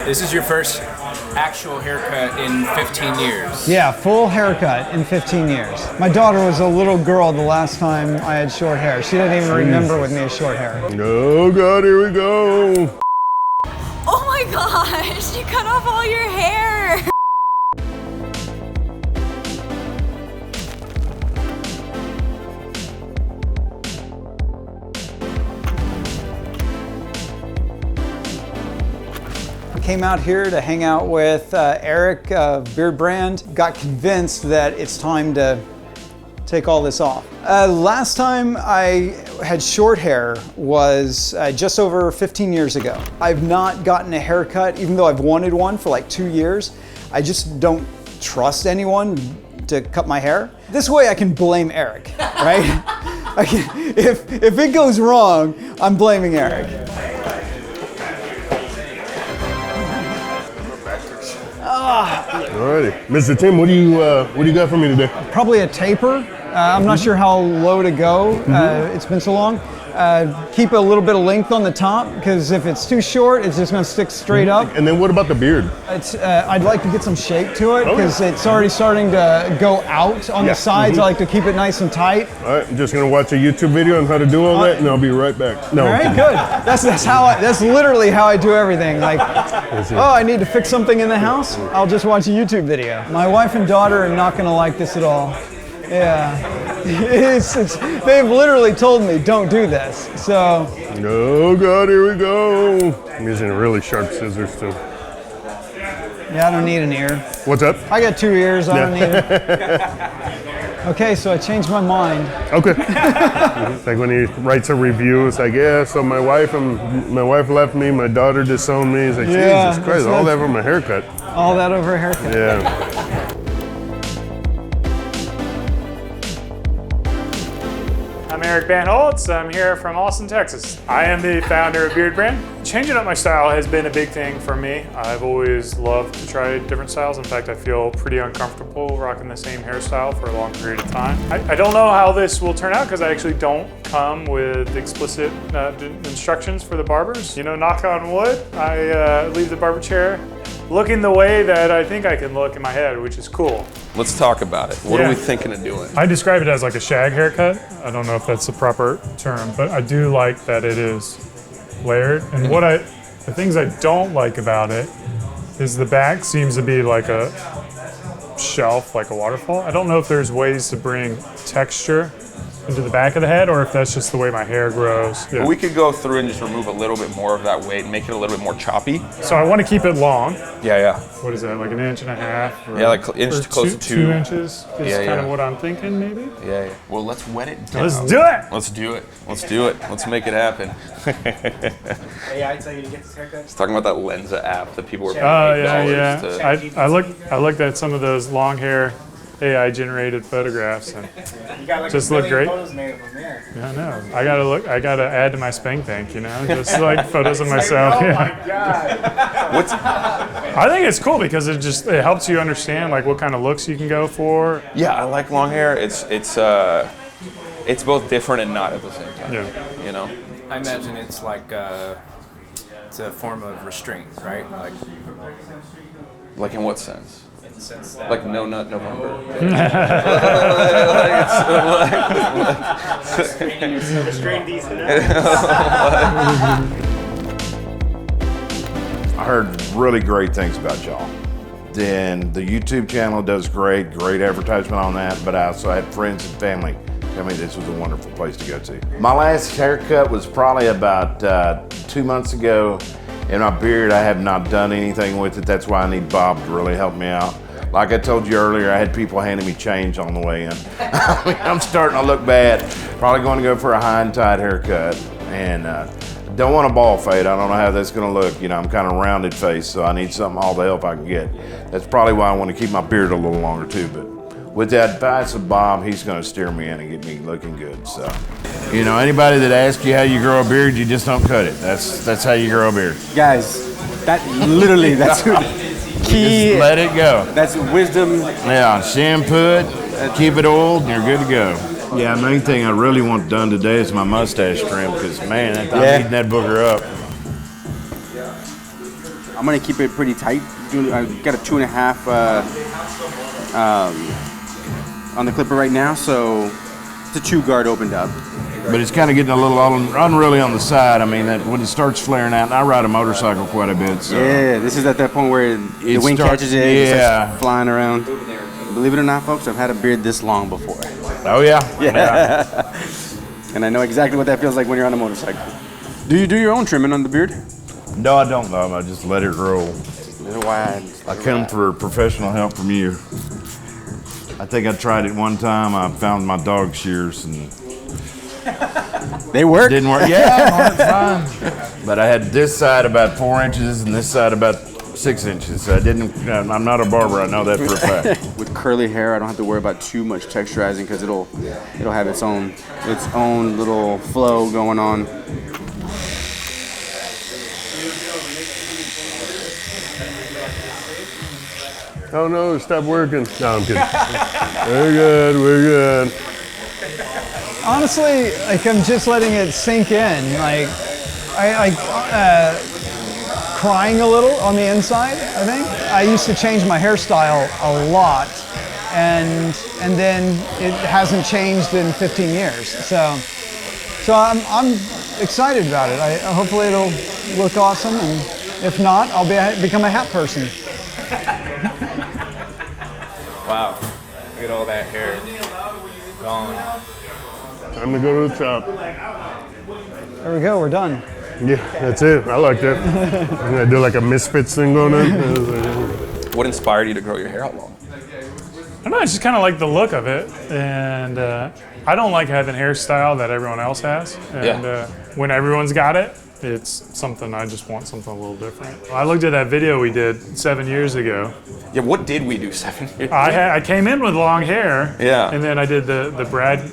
This is your first actual haircut in 15 years. Yeah, full haircut in 15 years. My daughter was a little girl the last time I had short hair. She didn't even remember with me as short hair. Oh God, here we go. Oh my gosh, you cut off all your hair. Came out here to hang out with Eric of Beardbrand. Got convinced that it's time to take all this off. Last time I had short hair was just over 15 years ago. I've not gotten a haircut, even though I've wanted one for like 2 years. I just don't trust anyone to cut my hair. This way I can blame Eric, right? If it goes wrong, I'm blaming Eric. Alrighty, Mr. Tim, what do you got for me today? Probably a taper. I'm not sure how low to go. It's been so long. Keep a little bit of length on the top, because if it's too short, it's just going to stick straight up. And then what about the beard? I'd like to get some shape to it, because it's already starting to go out on the sides. I like to keep it nice and tight. All right, I'm just going to watch a YouTube video on how to do all that, and I'll be right back. No. All right, good. That's literally how I do everything. Like, oh, I need to fix something in the house? I'll just watch a YouTube video. My wife and daughter are not going to like this at all. Yeah, they've literally told me don't do this. So. Oh God, here we go. I'm using really sharp scissors too. Yeah, I don't need an ear. What's up? I got 2 ears. I don't need it. Okay, so I changed my mind. Okay. It's like when he writes a review, it's like, yeah. So my wife left me. My daughter disowned me. It's like, yeah, Jesus Christ, all that for my haircut. All that over a haircut. Yeah. I'm Eric Van Holtz. I'm here from Austin, Texas. I am the founder of Beardbrand. Changing up my style has been a big thing for me. I've always loved to try different styles. In fact, I feel pretty uncomfortable rocking the same hairstyle for a long period of time. I don't know how this will turn out because I actually don't come with explicit instructions for the barbers. You know, knock on wood, I leave the barber chair looking the way that I think I can look in my head, which is cool. Let's talk about it. What are we thinking of doing? I describe it as like a shag haircut. I don't know if that's the proper term, but I do like that it is layered. And the things I don't like about it is the back seems to be like a shelf, like a waterfall. I don't know if there's ways to bring texture into the back of the head, or if that's just the way my hair grows. Yeah. We could go through and just remove a little bit more of that weight and make it a little bit more choppy. So I want to keep it long. Yeah. What is that, like 1.5 inches? Yeah, like inch close to 2 inches is kind of what I'm thinking, maybe? Yeah. Well, let's wet it down. Let's do it! Let's do it. Let's make it happen. AI tell you to get this haircut? It's talking about that Lensa app that people were paying $8 to... I looked at some of those long hair AI generated photographs and just look great. Yeah, I know. I gotta add to my spank bank, you know, just like photos of myself. Oh my God. I think it's cool because it helps you understand like what kind of looks you can go for. Yeah, I like long hair. It's both different and not at the same time. Yeah. You know. I imagine it's like it's a form of restraint, right? Like in what sense? in the sense that like No Nut November. restrain these. I heard really great things about y'all. Then the YouTube channel does great advertisement on that, but I also had friends and family tell me this was a wonderful place to go to. My last haircut was probably about 2 months ago. In my beard, I have not done anything with it. That's why I need Bob to really help me out. Like I told you earlier, I had people handing me change on the way in. I'm starting to look bad. Probably going to go for a high and tight haircut. And don't want a ball fade. I don't know how that's gonna look. You know, I'm kind of rounded face, so I need something, all the help I can get. That's probably why I want to keep my beard a little longer too, but with the advice of Bob, he's gonna steer me in and get me looking good, so. You know, anybody that asks you how you grow a beard, you just don't cut it. That's how you grow a beard. Guys, that's key. Just let it go. That's wisdom. Yeah, shampoo it, keep it oiled, and you're good to go. Yeah, main thing I really want done today is my mustache trim, because man, I'm eating that booger up. I'm gonna keep it pretty tight. I got a 2.5 on the clipper right now, so the 2 guard opened up. But it's kind of getting a little unruly on the side. I mean, that when it starts flaring out, and I ride a motorcycle quite a bit. So Yeah, this is at that point where the wind catches it, it starts flying around. Believe it or not, folks, I've had a beard this long before. Oh yeah. Yeah. And I know exactly what that feels like when you're on a motorcycle. Do you do your own trimming on the beard? No, I don't know. I just let it grow. Just a little wide. I come for professional help from you. I think I tried it one time. I found my dog shears and they work? Didn't work. Yeah, it's fine. But I had this side about 4 inches and this side about 6 inches. So I didn't. I'm not a barber. I know that for a fact. With curly hair, I don't have to worry about too much texturizing because it'll have its own little flow going on. Oh no, stop working. No, I'm kidding. We're good, we're good. Honestly, like I'm just letting it sink in. Like I crying a little on the inside, I think. I used to change my hairstyle a lot and then it hasn't changed in 15 years. So I'm excited about it. Hopefully it'll look awesome, and if not, I'll become a hat person. Wow, look at all that hair gone. Time to go to the top. There we go, we're done. Yeah, that's it. I like that. I'm gonna do like a Misfits thing going on. What inspired you to grow your hair out long? I don't know, I just kind of like the look of it, and I don't like having hairstyle that everyone else has, and when everyone's got it, it's something, I just want something a little different. I looked at that video we did 7 years ago. Yeah, what did we do 7 years ago? I came in with long hair, Yeah. and then I did the Brad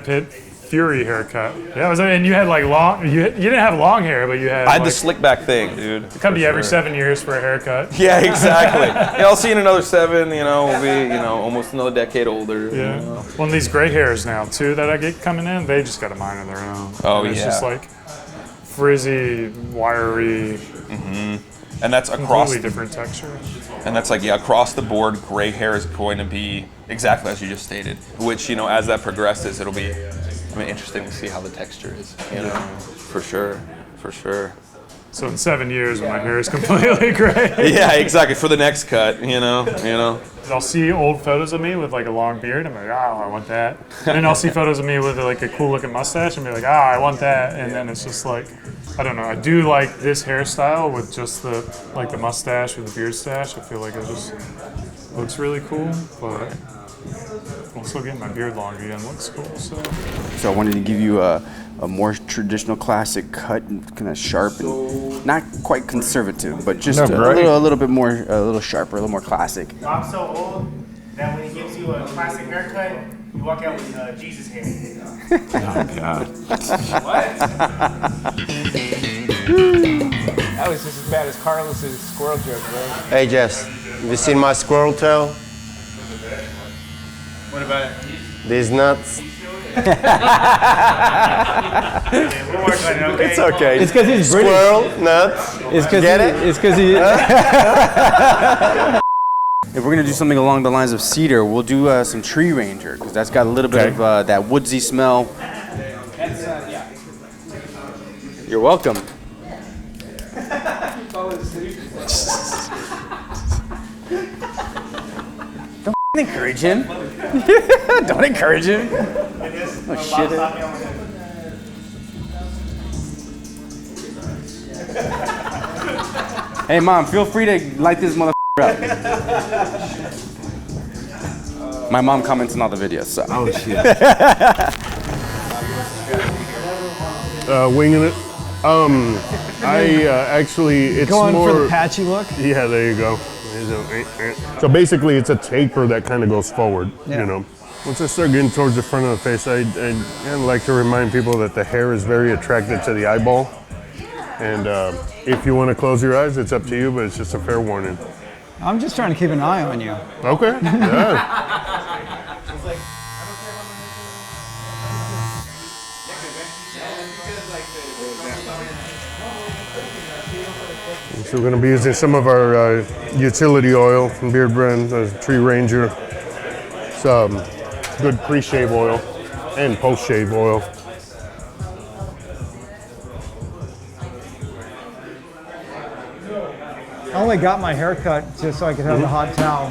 Pitt Fury haircut. Yeah, and you had like long, you didn't have long hair, but you had I had like, the slick back thing, dude. come to you every 7 years for a haircut. Yeah, exactly. Yeah, I'll see you in another 7, we'll be, almost another decade older. Yeah. One of these gray hairs now too that I get coming in, they just got a mind of their own. Oh, and it's yeah. just like frizzy, wiry, And that's across completely different texture. And that's like, across the board, gray hair is going to be exactly as you just stated, which, as that progresses, it'll be interesting to see how the texture is, for sure. So in 7 years, when my hair is completely gray. Yeah, exactly, for the next cut, I'll see old photos of me with like a long beard, I'm like, oh, I want that. And then I'll see photos of me with like a cool looking mustache and be like, oh, I want that. And then it's just like, I don't know, I do like this hairstyle with just the mustache or the beard stash. I feel like it just looks really cool, but also getting my beard long again looks cool. So I wanted to give you a more traditional classic cut, kind of sharp and not quite conservative, but just a little bit more, a little sharper, a little more classic. I'm so old that when he gives you a classic haircut, you walk out with Jesus hair. Oh God. That was just as bad as Carlos's squirrel joke, bro. Hey Jess, have you seen my squirrel tail? What about it? These nuts. We'll work on it, okay? It's okay. It's because he's British. Squirrel, nuts. It's because It's because he. If we're gonna do something along the lines of cedar, we'll do some tree ranger, because that's got a little bit of that woodsy smell. You're welcome. Don't encourage him. Don't encourage him. Oh shit. Hey mom, feel free to light this motherfucker up. My mom comments on all the videos, so. Oh shit. Winging it. I actually, it's Going more for the patchy look? Yeah, there you go. So basically, it's a taper that kind of goes forward. Once I start getting towards the front of the face, I like to remind people that the hair is very attracted to the eyeball. And if you want to close your eyes, it's up to you, but it's just a fair warning. I'm just trying to keep an eye on you. Okay. Yeah. So we're going to be using some of our utility oil from Beardbrand, Tree Ranger. Some good pre-shave oil and post-shave oil. I only got my hair cut just so I could have the hot towel.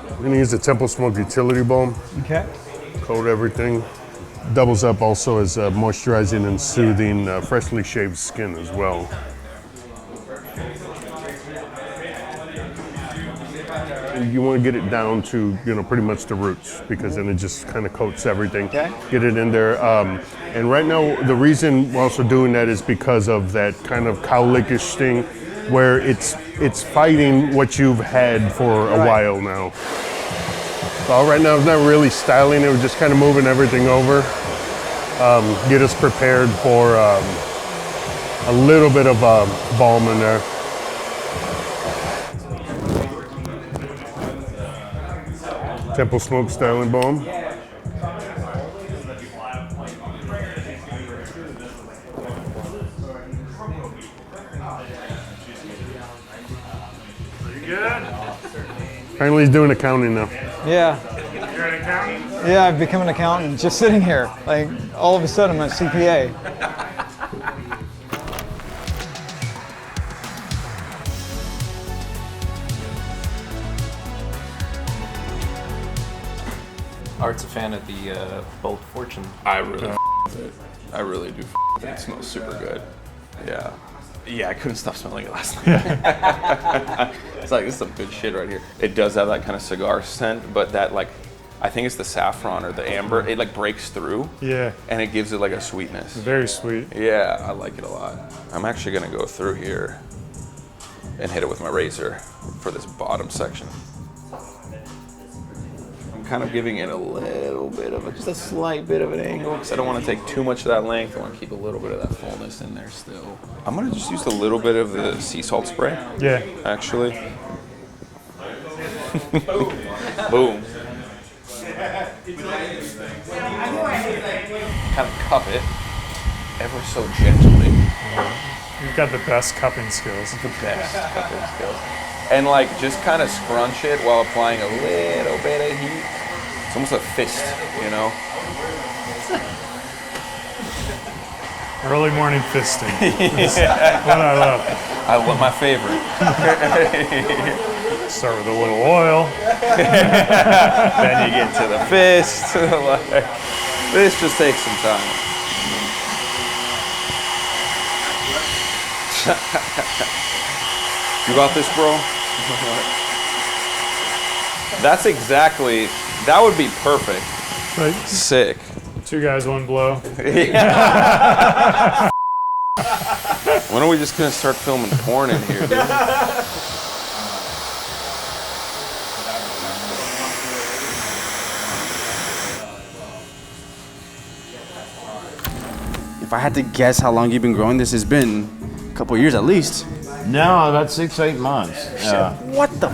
We're going to use the Temple Smoke Utility Balm. Okay. Coat everything. Doubles up also as moisturizing and soothing freshly shaved skin as well. And you want to get it down to, pretty much the roots, because then it just kind of coats everything. Okay. Get it in there. And right now, the reason we're also doing that is because of that kind of cowlickish thing where it's fighting what you've had for a while now. So right now, it's not really styling it, we're just kind of moving everything over. Get us prepared for a little bit of balm in there. Temple Smoke Styling Balm. Pretty good. Apparently he's doing accounting now. Yeah. You're an accountant? Yeah, I've become an accountant just sitting here. Like, all of a sudden, I'm a CPA. Art's a fan of the Bold Fortune. I really with it. I really do with it. It smells super good. Yeah. Yeah, I couldn't stop smelling it last night. It's like, this is some good shit right here. It does have that kind of cigar scent, but that I think it's the saffron or the amber, it breaks through. Yeah. And it gives it a sweetness. Very sweet. Yeah, I like it a lot. I'm actually gonna go through here and hit it with my razor for this bottom section. I'm kind of giving it a little bit of just a slight bit of an angle because I don't want to take too much of that length. I want to keep a little bit of that fullness in there still. I'm gonna just use a little bit of the sea salt spray. Yeah. Actually. Boom. Kind of cup it ever so gently. You've got the best cupping skills. The best cupping skills. And just kind of scrunch it while applying a little bit of heat. It's almost a fist, Early morning fisting. That's what I love. I love my favorite. Start with a little oil. Then you get to the fist. This just takes some time. You got this, bro? That's exactly, that would be perfect. Right. Sick. 2 guys, 1 blow. Yeah. When are we just gonna start filming porn in here, dude? If I had to guess how long you've been growing, this has been a couple of years at least. No, about 6, 8 months. Yeah. What the?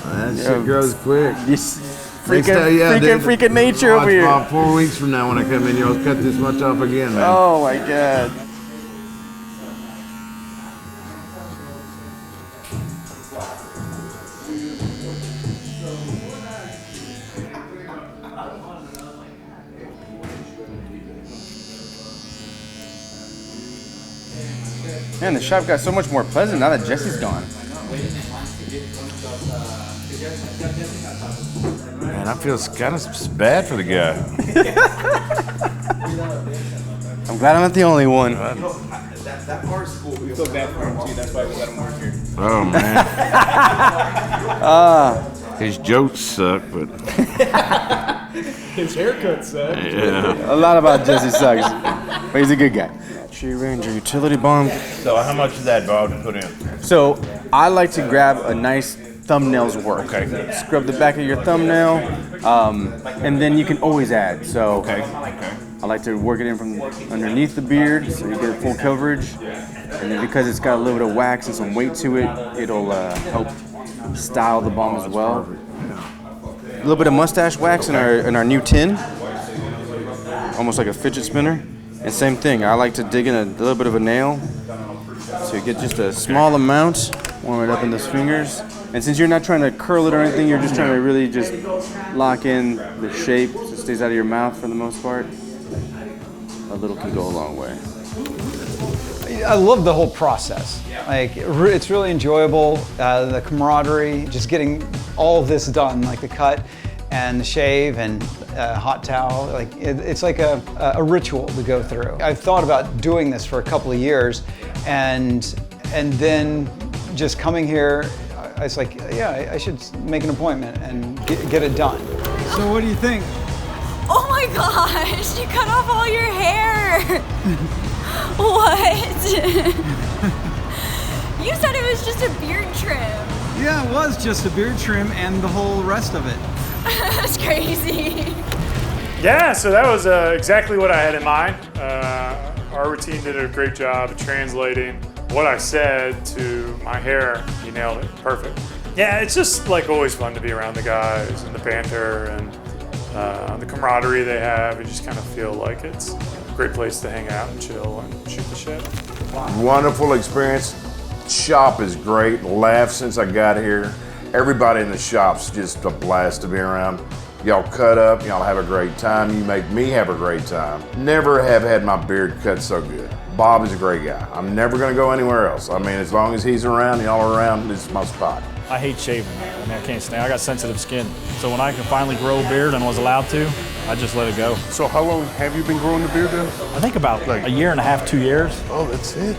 That shit grows quick. This freaking nature over here. About 4 weeks from now when I come in here, I'll cut this much off again, man. Oh my god. Man, the shop got so much more pleasant now that Jesse's gone. Man, I feel kind of bad for the guy. I'm glad I'm not the only one. That part's cool. We feel bad for him too. That's why we let him work here. Oh, man. His jokes suck, but... His haircut sucks. Yeah. A lot about Jesse sucks, but he's a good guy. Tree Ranger Utility Balm. So how much is that, Bob, to put in? So I like to grab a nice thumbnail's worth. Okay. Scrub the back of your thumbnail, and then you can always add. So Okay. I like to work it in from underneath the beard so you get full coverage. And then because it's got a little bit of wax and some weight to it, it'll help style the balm as well. A little bit of mustache wax in our new tin, almost like a fidget spinner. And same thing, I like to dig in a little bit of a nail. So you get just a small amount, warm it up in those fingers. And since you're not trying to curl it or anything, you're just trying to really just lock in the shape so it stays out of your mouth for the most part. A little can go a long way. I love the whole process. Like, it's really enjoyable, the camaraderie, just getting all of this done, like the cut and the shave and hot towel. Like, it's like a ritual to go through. I've thought about doing this for a couple of years, and then just coming here, I was like, yeah, I should make an appointment and get it done. So what do you think? Oh my gosh, you cut off all your hair. What? You said it was just a beard trim. Yeah, it was just a beard trim and the whole rest of it. That's crazy. Yeah, so that was exactly what I had in mind. Our routine did a great job translating what I said to my hair. You nailed it, perfect. Yeah, it's just like always fun to be around the guys and the banter and the camaraderie they have. You just kind of feel like it's a great place to hang out and chill and shoot the shit. Wonderful experience. Shop is great. Laughed since I got here. Everybody in the shop's just a blast to be around. Y'all cut up, y'all have a great time. You make me have a great time. Never have had my beard cut so good. Bob is a great guy. I'm never gonna go anywhere else. I mean, as long as he's around, y'all are around, this is my spot. I hate shaving. I mean, I can't stand. I got sensitive skin, so when I can finally grow a beard and was allowed to, I just let it go. So how long have you been growing the beard then? I think about a year and a half, 2 years. Oh, that's it.